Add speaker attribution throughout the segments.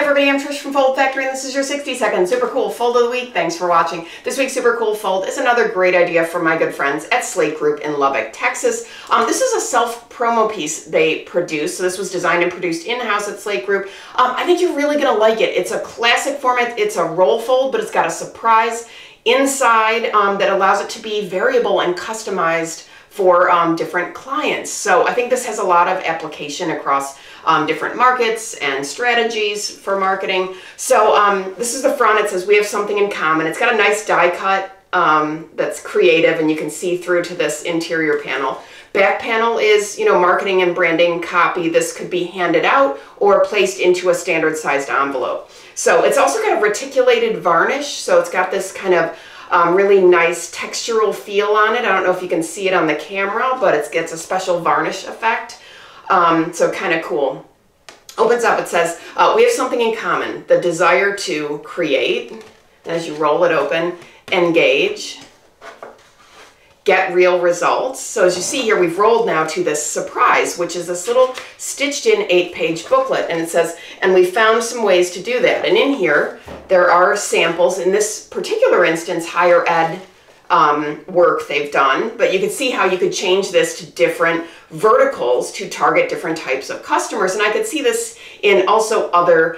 Speaker 1: everybody, I'm Trish from Foldfactory, and this is your 60-second super cool fold of the week. Thanks for watching. This week's super cool fold is another great idea from my good friends at Slate Group in Lubbock, Texas. This is a self-promo piece they produced, so this was designed and produced in-house at Slate Group. I think you're really going to like it. It's a classic format. It's a roll fold, but it's got a surprise inside that allows it to be variable and customized for different clients. So I think this has a lot of application across different markets and strategies for marketing. So this is the front. It says we have something in common. It's got a nice die cut that's creative, and you can see through to this interior panel. Back panel is, marketing and branding copy. This could be handed out or placed into a standard sized envelope. So it's also got a reticulated varnish. So it's got this kind of really nice textural feel on it. I don't know if you can see it on the camera, but it gets a special varnish effect. So kind of cool. Opens up, it says, we have something in common, the desire to create, and as you roll it open, engage, get real results. So as you see here, we've rolled now to this surprise, which is this little stitched in 8-page booklet. And it says, and we found some ways to do that. And in here, there are samples, in this particular instance, higher ed work they've done, but you can see how you could change this to different verticals to target different types of customers. And I could see this in also other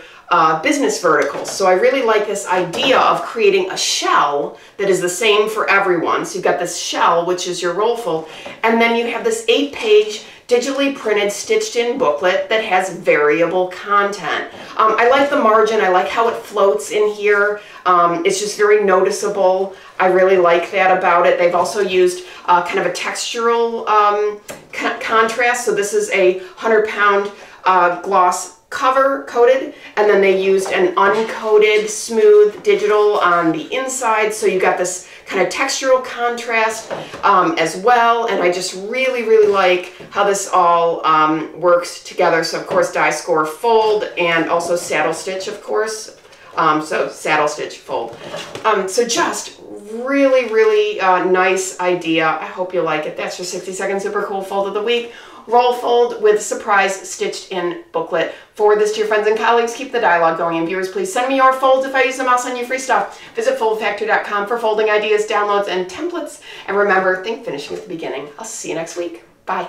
Speaker 1: business verticals. So I really like this idea of creating a shell that is the same for everyone. So you've got this shell, which is your roll fold, and then you have this 8-page digitally printed, stitched in booklet that has variable content. I like the margin. I like how it floats in here. It's just very noticeable. I really like that about it. They've also used kind of a textural contrast. So this is a 100-pound gloss cover coated, and then they used an uncoated smooth digital on the inside, so you got this kind of textural contrast as well. And I just really like how this all works together. So of course die score fold, and also saddle stitch, of course. So saddle stitch fold. So just really nice idea. I hope you like it. That's your 60-second super cool fold of the week. Roll fold with surprise stitched in booklet. Forward this to your friends and colleagues. Keep the dialogue going. And viewers, please send me your folds. If I use them, I'll send you free stuff. Visit foldfactory.com for folding ideas, downloads, and templates. And remember, think finishing at the beginning. I'll see you next week. Bye.